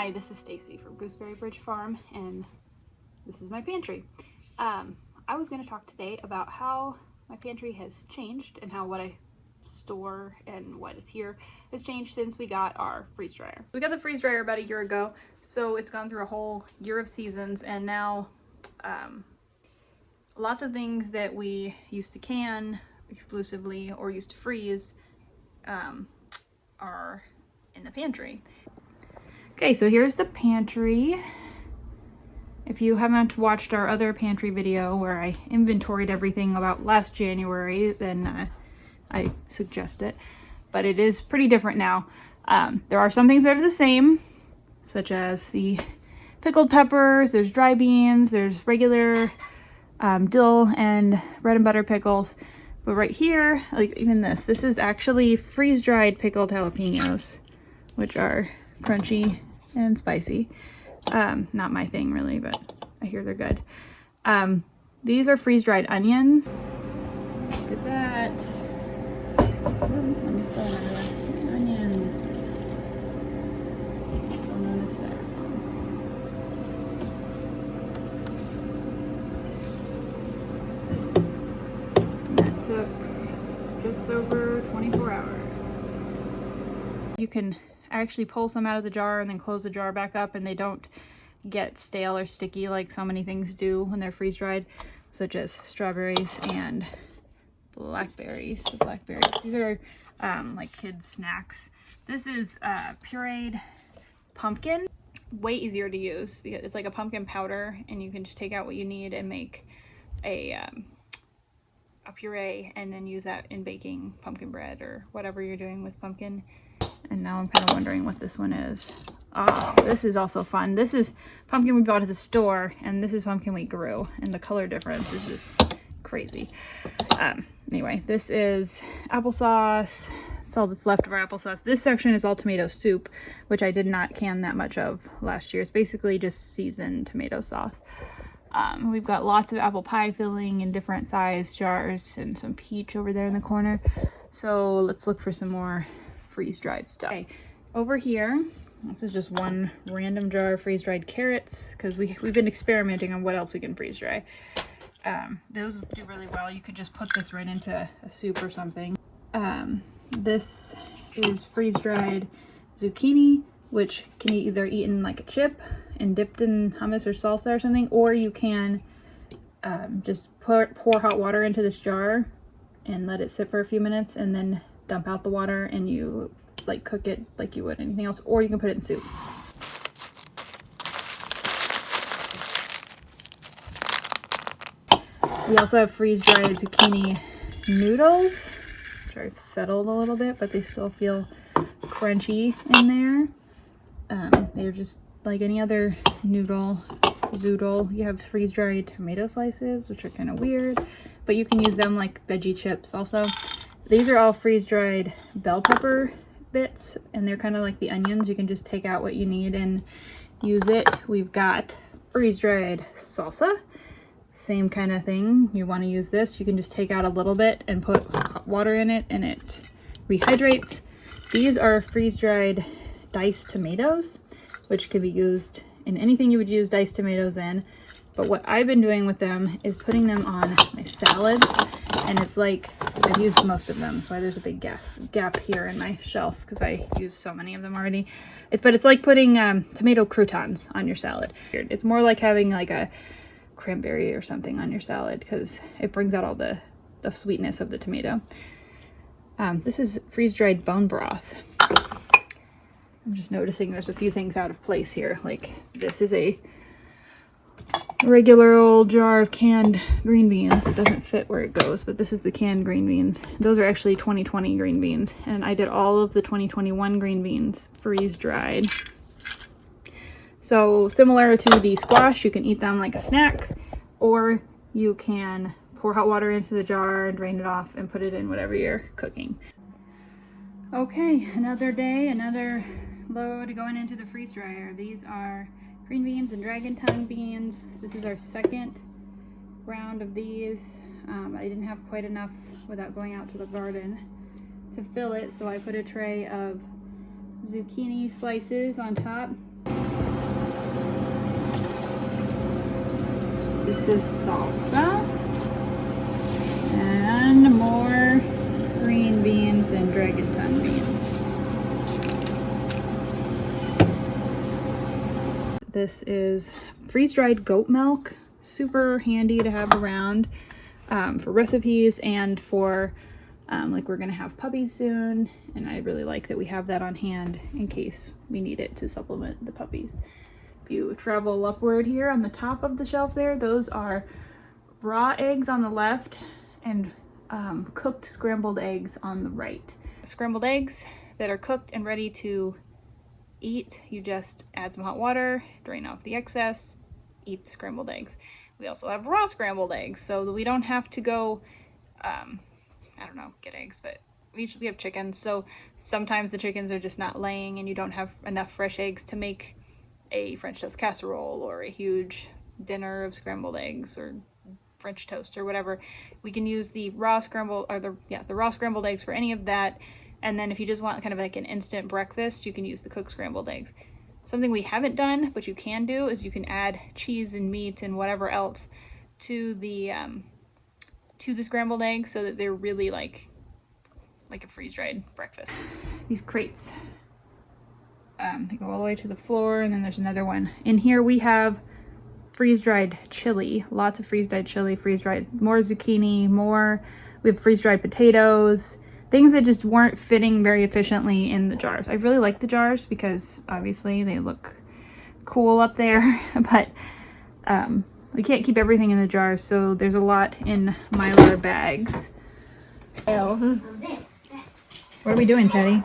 Hi, this is Stacy from Gooseberry Bridge Farm, and this is my pantry. I was going to talk today about how my pantry has changed and how what I store and what is here has changed since we got our freeze dryer. We got the freeze dryer about a year ago, so it's gone through a whole year of seasons, and now lots of things that we used to can exclusively or used to freeze are in the pantry. Okay, so here's the pantry. If you haven't watched our other pantry video where I inventoried everything about last January, then I suggest it. But it is pretty different now. There are some things that are the same, such as the pickled peppers, there's dry beans, there's regular dill and bread and butter pickles. But right here, like even this is actually freeze-dried pickled jalapenos, which are crunchy and spicy. Not my thing really, but I hear they're good. These are freeze-dried onions. Look at that. Onions. So known as styrofoam. That took just over 24 hours. You can actually pull some out of the jar and then close the jar back up, and they don't get stale or sticky like so many things do when they're freeze-dried, such as strawberries and blackberries. These are like kids snacks. This is pureed pumpkin. Way easier to use because it's like a pumpkin powder, and you can just take out what you need and make a puree, and then use that in baking pumpkin bread or whatever you're doing with pumpkin. And now I'm kind of wondering what this one is. Oh, this is also fun. This is pumpkin we bought at the store, and this is pumpkin we grew, and the color difference is just crazy. Anyway, this is applesauce. It's all that's left of our applesauce. This section is all tomato soup, which I did not can that much of last year. It's basically just seasoned tomato sauce. We've got lots of apple pie filling in different size jars, and some peach over there in the corner. So let's look for some more freeze-dried stuff. Okay, over here, this is just one random jar of freeze-dried carrots, because we've been experimenting on what else we can freeze-dry. Those do really well. You could just put this right into a soup or something. This is freeze-dried zucchini, which can be either eaten like a chip and dipped in hummus or salsa or something, or you can just pour hot water into this jar and let it sit for a few minutes, and then dump out the water, and you like cook it like you would anything else, or you can put it in soup. We also have freeze-dried zucchini noodles, which are settled a little bit, but they still feel crunchy in there. They're just like any other noodle, zoodle. You have freeze-dried tomato slices, which are kind of weird, but you can use them like veggie chips also. These are all freeze-dried bell pepper bits, and they're kind of like the onions. You can just take out what you need and use it. We've got freeze-dried salsa. Same kind of thing. You want to use this, you can just take out a little bit and put hot water in it, and it rehydrates. These are freeze-dried diced tomatoes, which could be used in anything you would use diced tomatoes in. But what I've been doing with them is putting them on my salads, and it's like I've used most of them. That's why there's a big gap here in my shelf, because I used so many of them already. But it's like putting tomato croutons on your salad. It's more like having like a cranberry or something on your salad, because it brings out all the sweetness of the tomato. This is freeze-dried bone broth. I'm just noticing there's a few things out of place here. Like this is a regular old jar of canned green beans. It doesn't fit where it goes, but this is the canned green beans. Those are actually 2020 green beans, and I did all of the 2021 green beans freeze-dried. So similar to the squash, you can eat them like a snack, or you can pour hot water into the jar and drain it off and put it in whatever you're cooking. Okay, another day, another load going into the freeze dryer. These are green beans and dragon tongue beans. This is our second round of these. I didn't have quite enough without going out to the garden to fill it, so I put a tray of zucchini slices on top. This is salsa. And more green beans and dragon tongue beans. This is freeze-dried goat milk. Super handy to have around for recipes and for like we're gonna have puppies soon, and I really like that we have that on hand in case we need it to supplement the puppies. If you travel upward here on the top of the shelf there, those are raw eggs on the left and cooked scrambled eggs on the right. Scrambled eggs that are cooked and ready to eat, you just add some hot water, drain off the excess, eat the scrambled eggs. We also have raw scrambled eggs, so that we don't have to go I don't know, get eggs, but we have chickens, so sometimes the chickens are just not laying and you don't have enough fresh eggs to make a French toast casserole or a huge dinner of scrambled eggs or French toast or whatever. We can use the raw scrambled, or the raw scrambled eggs for any of that. And then if you just want kind of like an instant breakfast, you can use the cooked scrambled eggs. Something we haven't done, but you can do, is you can add cheese and meat and whatever else to the scrambled eggs so that they're really like a freeze-dried breakfast. These crates, they go all the way to the floor, and then there's another one. In here we have freeze-dried chili, lots of freeze-dried chili, freeze-dried more zucchini, we have freeze-dried potatoes, things that just weren't fitting very efficiently in the jars. I really like the jars because obviously they look cool up there, but we can't keep everything in the jars, so there's a lot in Mylar bags. What are we doing, Teddy?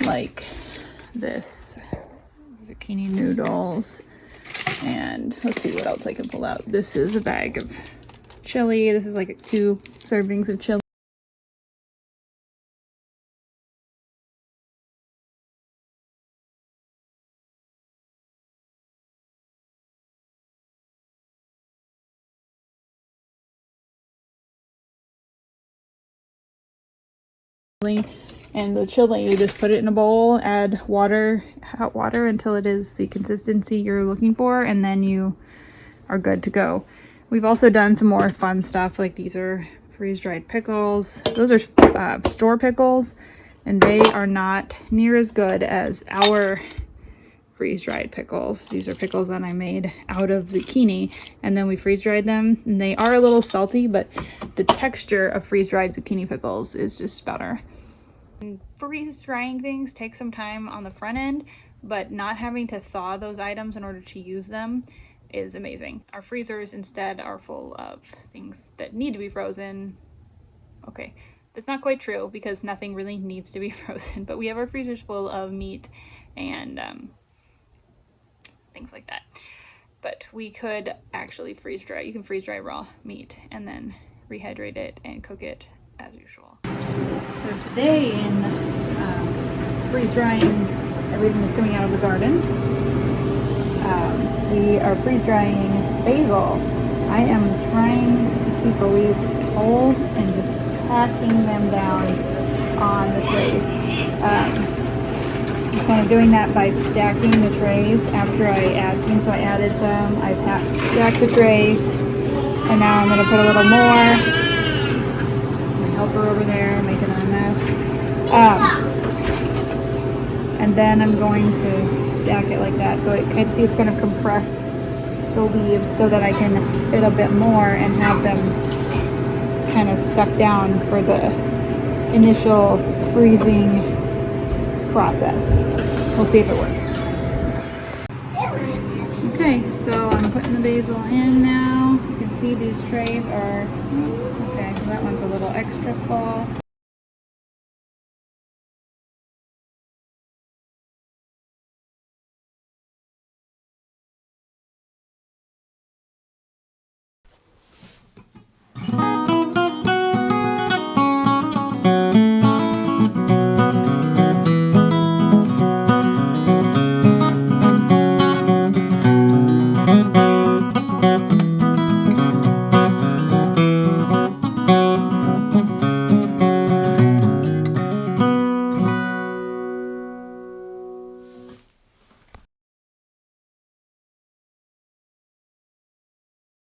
Like this zucchini noodles, and let's see what else I can pull out. This is a bag of chili. This is like 2 servings of chili. And the chili, you just put it in a bowl, add water, hot water, until it is the consistency you're looking for, and then you are good to go. We've also done some more fun stuff, like these are freeze-dried pickles. Those are store pickles, and they are not near as good as our freeze-dried pickles. These are pickles that I made out of zucchini, and then we freeze-dried them, and they are a little salty, but the texture of freeze-dried zucchini pickles is just better. Freeze drying things takes some time on the front end, but not having to thaw those items in order to use them is amazing. Our freezers instead are full of things that need to be frozen. Okay, that's not quite true because nothing really needs to be frozen, but we have our freezers full of meat and things like that. But we could actually freeze dry. You can freeze dry raw meat and then rehydrate it and cook it as usual. So today in freeze drying everything that's coming out of the garden, we are freeze drying basil. I am trying to keep the leaves whole and just packing them down on the trays. I'm kind of doing that by stacking the trays after I add some. So I added some, I stacked the trays, and now I'm going to put a little more. Helper over there making a mess, and then I'm going to stack it like that, so it kind of see it's going to compress the leaves so that I can fit a bit more and have them kind of stuck down for the initial freezing process. We'll see if it works. Okay, so I'm putting the basil in now. You can see these trays are, okay, that one's a little extra full.